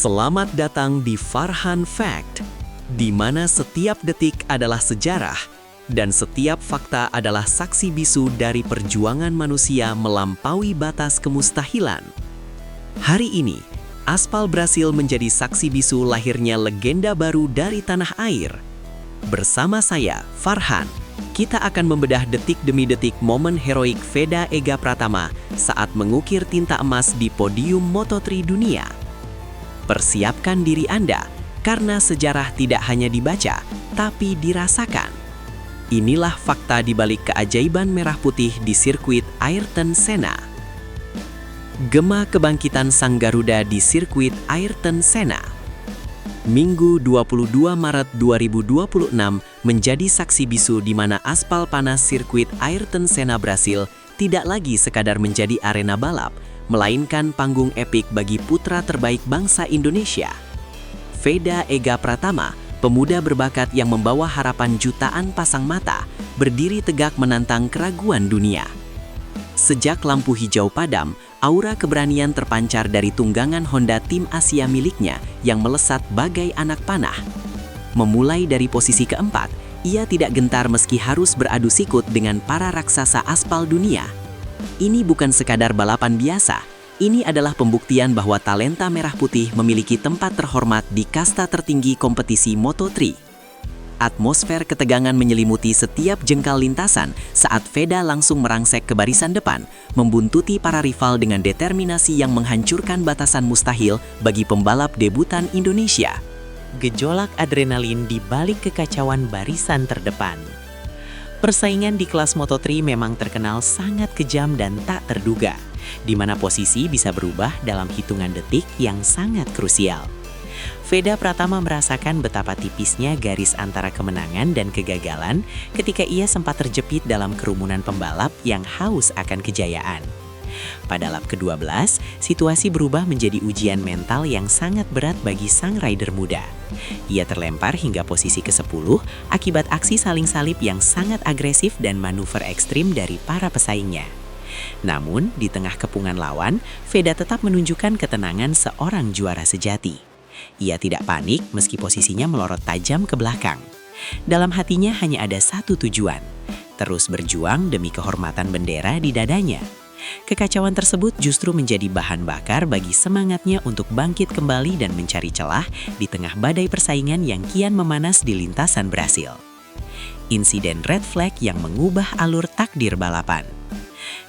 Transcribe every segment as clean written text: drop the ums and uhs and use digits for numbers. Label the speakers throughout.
Speaker 1: Selamat datang di Farhan Fact, di mana setiap detik adalah sejarah dan setiap fakta adalah saksi bisu dari perjuangan manusia melampaui batas kemustahilan. Hari ini, aspal Brasil menjadi saksi bisu lahirnya legenda baru dari tanah air. Bersama saya, Farhan, kita akan membedah detik demi detik momen heroik Veda Ega Pratama saat mengukir tinta emas di podium Moto3 dunia. Persiapkan diri Anda, karena sejarah tidak hanya dibaca, tapi dirasakan. Inilah fakta di balik keajaiban merah putih di sirkuit Ayrton Senna. Gema kebangkitan Sang Garuda di sirkuit Ayrton Senna. Minggu 22 Maret 2026 menjadi saksi bisu di mana aspal panas sirkuit Ayrton Senna Brasil tidak lagi sekadar menjadi arena balap, melainkan panggung epik bagi putra terbaik bangsa Indonesia. Veda Ega Pratama, pemuda berbakat yang membawa harapan jutaan pasang mata, berdiri tegak menantang keraguan dunia. Sejak lampu hijau padam, aura keberanian terpancar dari tunggangan Honda tim Asia miliknya yang melesat bagai anak panah. Memulai dari posisi keempat, ia tidak gentar meski harus beradu sikut dengan para raksasa aspal dunia. Ini bukan sekadar balapan biasa, ini adalah pembuktian bahwa talenta merah putih memiliki tempat terhormat di kasta tertinggi kompetisi Moto3. Atmosfer ketegangan menyelimuti setiap jengkal lintasan saat Veda langsung merangsek ke barisan depan, membuntuti para rival dengan determinasi yang menghancurkan batasan mustahil bagi pembalap debutan Indonesia. Gejolak adrenalin di balik kekacauan barisan terdepan. Persaingan di kelas Moto3 memang terkenal sangat kejam dan tak terduga, di mana posisi bisa berubah dalam hitungan detik yang sangat krusial. Veda Pratama merasakan betapa tipisnya garis antara kemenangan dan kegagalan ketika ia sempat terjepit dalam kerumunan pembalap yang haus akan kejayaan. Pada lap ke-12, situasi berubah menjadi ujian mental yang sangat berat bagi sang rider muda. Ia terlempar hingga posisi ke-10 akibat aksi saling salip yang sangat agresif dan manuver ekstrim dari para pesaingnya. Namun, di tengah kepungan lawan, Veda tetap menunjukkan ketenangan seorang juara sejati. Ia tidak panik meski posisinya melorot tajam ke belakang. Dalam hatinya hanya ada satu tujuan, terus berjuang demi kehormatan bendera di dadanya. Kekacauan tersebut justru menjadi bahan bakar bagi semangatnya untuk bangkit kembali dan mencari celah di tengah badai persaingan yang kian memanas di lintasan Brasil. Insiden red flag yang mengubah alur takdir balapan.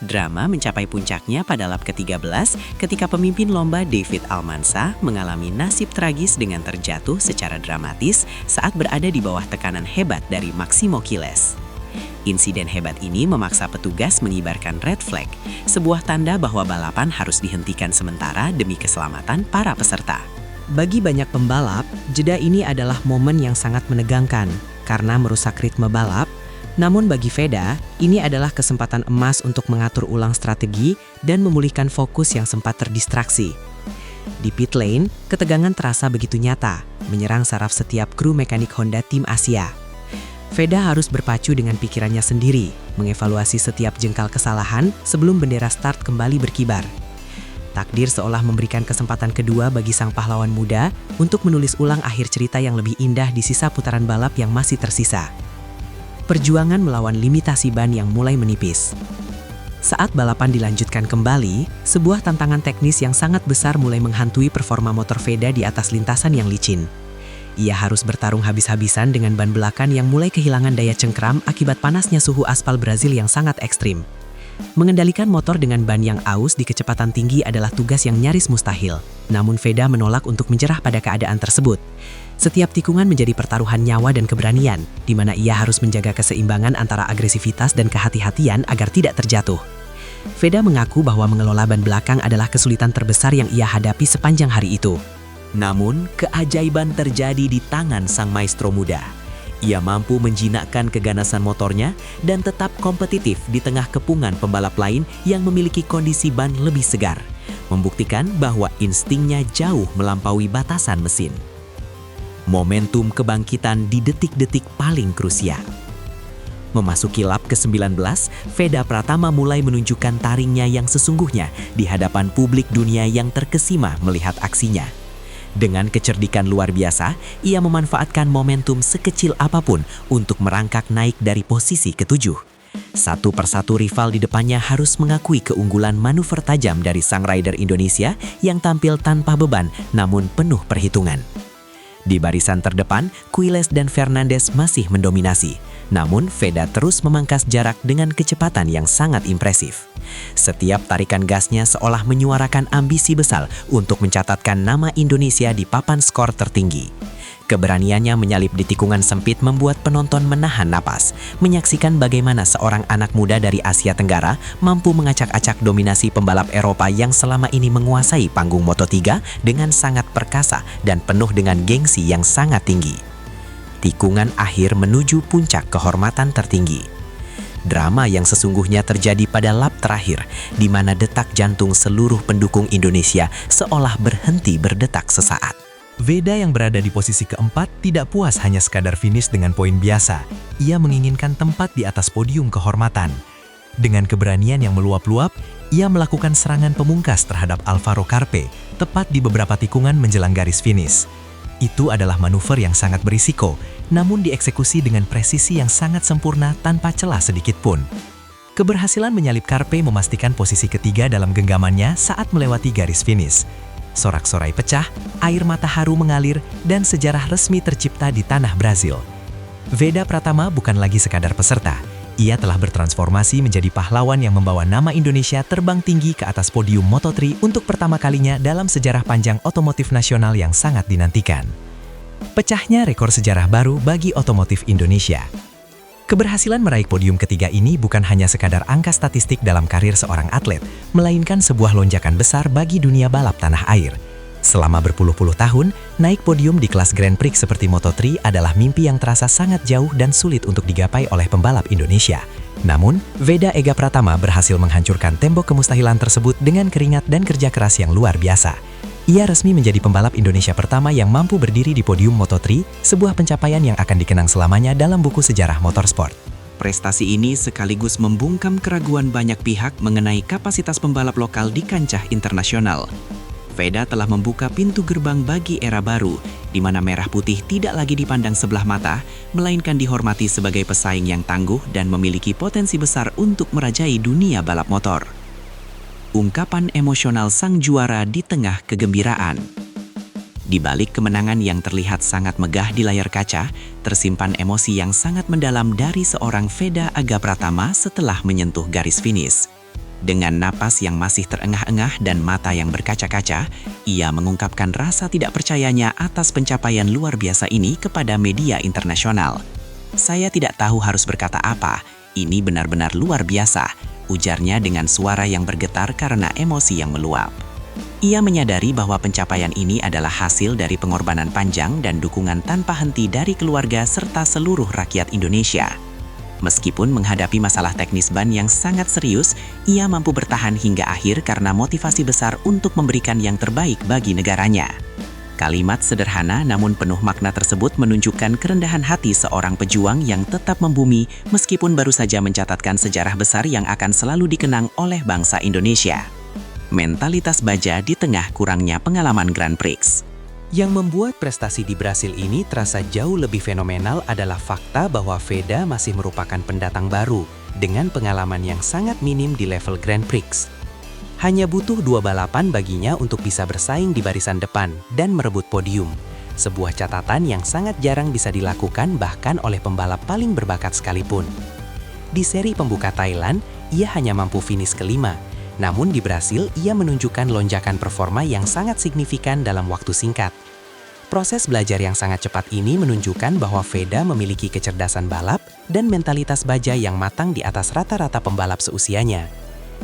Speaker 1: Drama mencapai puncaknya pada lap ke-13 ketika pemimpin lomba David Almansa mengalami nasib tragis dengan terjatuh secara dramatis saat berada di bawah tekanan hebat dari Maximo Quiles. Insiden hebat ini memaksa petugas mengibarkan red flag, sebuah tanda bahwa balapan harus dihentikan sementara demi keselamatan para peserta.
Speaker 2: Bagi banyak pembalap, jeda ini adalah momen yang sangat menegangkan karena merusak ritme balap. Namun bagi Veda, ini adalah kesempatan emas untuk mengatur ulang strategi dan memulihkan fokus yang sempat terdistraksi. Di pit lane, ketegangan terasa begitu nyata, menyerang saraf setiap kru mekanik Honda tim Asia. Veda harus berpacu dengan pikirannya sendiri, mengevaluasi setiap jengkal kesalahan sebelum bendera start kembali berkibar. Takdir seolah memberikan kesempatan kedua bagi sang pahlawan muda untuk menulis ulang akhir cerita yang lebih indah di sisa putaran balap yang masih tersisa. Perjuangan melawan limitasi ban yang mulai menipis. Saat balapan dilanjutkan kembali, sebuah tantangan teknis yang sangat besar mulai menghantui performa motor Veda di atas lintasan yang licin. Ia harus bertarung habis-habisan dengan ban belakang yang mulai kehilangan daya cengkram akibat panasnya suhu aspal Brasil yang sangat ekstrim. Mengendalikan motor dengan ban yang aus di kecepatan tinggi adalah tugas yang nyaris mustahil. Namun Veda menolak untuk menyerah pada keadaan tersebut. Setiap tikungan menjadi pertaruhan nyawa dan keberanian, di mana ia harus menjaga keseimbangan antara agresivitas dan kehati-hatian agar tidak terjatuh. Veda mengaku bahwa mengelola ban belakang adalah kesulitan terbesar yang ia hadapi sepanjang hari itu.
Speaker 1: Namun, keajaiban terjadi di tangan sang maestro muda. Ia mampu menjinakkan keganasan motornya dan tetap kompetitif di tengah kepungan pembalap lain yang memiliki kondisi ban lebih segar, membuktikan bahwa instingnya jauh melampaui batasan mesin. Momentum kebangkitan di detik-detik paling krusial. Memasuki lap ke-19, Veda Pratama mulai menunjukkan taringnya yang sesungguhnya di hadapan publik dunia yang terkesima melihat aksinya. Dengan kecerdikan luar biasa, ia memanfaatkan momentum sekecil apapun untuk merangkak naik dari posisi ketujuh. Satu persatu rival di depannya harus mengakui keunggulan manuver tajam dari sang rider Indonesia yang tampil tanpa beban namun penuh perhitungan. Di barisan terdepan, Quiles dan Fernandez masih mendominasi. Namun, Veda terus memangkas jarak dengan kecepatan yang sangat impresif. Setiap tarikan gasnya seolah menyuarakan ambisi besar untuk mencatatkan nama Indonesia di papan skor tertinggi. Keberaniannya menyalip di tikungan sempit membuat penonton menahan napas, menyaksikan bagaimana seorang anak muda dari Asia Tenggara mampu mengacak-acak dominasi pembalap Eropa yang selama ini menguasai panggung Moto3 dengan sangat perkasa dan penuh dengan gengsi yang sangat tinggi. Tikungan akhir menuju puncak kehormatan tertinggi. Drama yang sesungguhnya terjadi pada lap terakhir, di mana detak jantung seluruh pendukung Indonesia seolah berhenti berdetak sesaat.
Speaker 3: Veda yang berada di posisi keempat tidak puas hanya sekadar finish dengan poin biasa. Ia menginginkan tempat di atas podium kehormatan. Dengan keberanian yang meluap-luap, ia melakukan serangan pemungkas terhadap Alvaro Carpe, tepat di beberapa tikungan menjelang garis finish. Itu adalah manuver yang sangat berisiko, namun dieksekusi dengan presisi yang sangat sempurna tanpa celah sedikit pun. Keberhasilan menyalip Carpe memastikan posisi ketiga dalam genggamannya saat melewati garis finish. Sorak-sorai pecah, air mata haru mengalir, dan sejarah resmi tercipta di tanah Brazil. Veda Pratama bukan lagi sekadar peserta. Ia telah bertransformasi menjadi pahlawan yang membawa nama Indonesia terbang tinggi ke atas podium Moto3 untuk pertama kalinya dalam sejarah panjang otomotif nasional yang sangat dinantikan. Pecahnya rekor sejarah baru bagi otomotif Indonesia. Keberhasilan meraih podium ketiga ini bukan hanya sekadar angka statistik dalam karir seorang atlet, melainkan sebuah lonjakan besar bagi dunia balap tanah air. Selama berpuluh-puluh tahun, naik podium di kelas Grand Prix seperti Moto3 adalah mimpi yang terasa sangat jauh dan sulit untuk digapai oleh pembalap Indonesia. Namun, Veda Ega Pratama berhasil menghancurkan tembok kemustahilan tersebut dengan keringat dan kerja keras yang luar biasa. Ia resmi menjadi pembalap Indonesia pertama yang mampu berdiri di podium Moto3, sebuah pencapaian yang akan dikenang selamanya dalam buku sejarah motorsport.
Speaker 1: Prestasi ini sekaligus membungkam keraguan banyak pihak mengenai kapasitas pembalap lokal di kancah internasional. Veda telah membuka pintu gerbang bagi era baru, di mana merah putih tidak lagi dipandang sebelah mata, melainkan dihormati sebagai pesaing yang tangguh dan memiliki potensi besar untuk merajai dunia balap motor. Ungkapan emosional sang juara di tengah kegembiraan. Di balik kemenangan yang terlihat sangat megah di layar kaca, tersimpan emosi yang sangat mendalam dari seorang Veda Ega Pratama setelah menyentuh garis finish. Dengan napas yang masih terengah-engah dan mata yang berkaca-kaca, ia mengungkapkan rasa tidak percayanya atas pencapaian luar biasa ini kepada media internasional. "Saya tidak tahu harus berkata apa, ini benar-benar luar biasa," ujarnya dengan suara yang bergetar karena emosi yang meluap. Ia menyadari bahwa pencapaian ini adalah hasil dari pengorbanan panjang dan dukungan tanpa henti dari keluarga serta seluruh rakyat Indonesia. Meskipun menghadapi masalah teknis ban yang sangat serius, ia mampu bertahan hingga akhir karena motivasi besar untuk memberikan yang terbaik bagi negaranya. Kalimat sederhana namun penuh makna tersebut menunjukkan kerendahan hati seorang pejuang yang tetap membumi meskipun baru saja mencatatkan sejarah besar yang akan selalu dikenang oleh bangsa Indonesia. Mentalitas baja di tengah kurangnya pengalaman Grand Prix. Yang membuat prestasi di Brasil ini terasa jauh lebih fenomenal adalah fakta bahwa Veda masih merupakan pendatang baru dengan pengalaman yang sangat minim di level Grand Prix. Hanya butuh 2 balapan baginya untuk bisa bersaing di barisan depan dan merebut podium. Sebuah catatan yang sangat jarang bisa dilakukan bahkan oleh pembalap paling berbakat sekalipun. Di seri pembuka Thailand, ia hanya mampu finish kelima. Namun di Brasil, ia menunjukkan lonjakan performa yang sangat signifikan dalam waktu singkat. Proses belajar yang sangat cepat ini menunjukkan bahwa Veda memiliki kecerdasan balap dan mentalitas baja yang matang di atas rata-rata pembalap seusianya.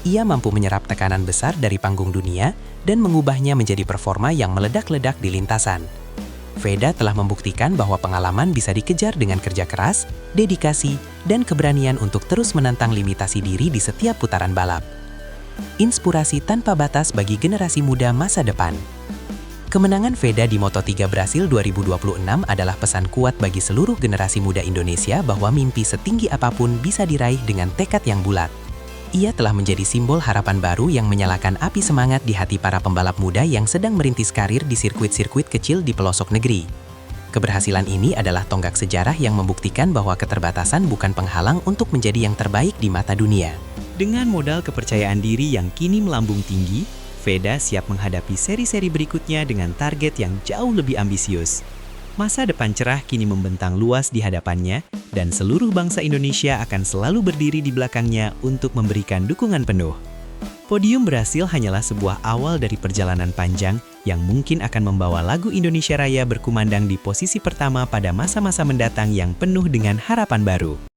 Speaker 1: Ia mampu menyerap tekanan besar dari panggung dunia dan mengubahnya menjadi performa yang meledak-ledak di lintasan. Veda telah membuktikan bahwa pengalaman bisa dikejar dengan kerja keras, dedikasi, dan keberanian untuk terus menantang limitasi diri di setiap putaran balap. Inspirasi tanpa batas bagi generasi muda masa depan. Kemenangan Veda di Moto3 Brasil 2026 adalah pesan kuat bagi seluruh generasi muda Indonesia bahwa mimpi setinggi apapun bisa diraih dengan tekad yang bulat.
Speaker 2: Ia telah menjadi simbol harapan baru yang menyalakan api semangat di hati para pembalap muda yang sedang merintis karir di sirkuit-sirkuit kecil di pelosok negeri. Keberhasilan ini adalah tonggak sejarah yang membuktikan bahwa keterbatasan bukan penghalang untuk menjadi yang terbaik di mata dunia.
Speaker 1: Dengan modal kepercayaan diri yang kini melambung tinggi, Veda siap menghadapi seri-seri berikutnya dengan target yang jauh lebih ambisius. Masa depan cerah kini membentang luas di hadapannya, dan seluruh bangsa Indonesia akan selalu berdiri di belakangnya untuk memberikan dukungan penuh. Podium berhasil hanyalah sebuah awal dari perjalanan panjang yang mungkin akan membawa lagu Indonesia Raya berkumandang di posisi pertama pada masa-masa mendatang yang penuh dengan harapan baru.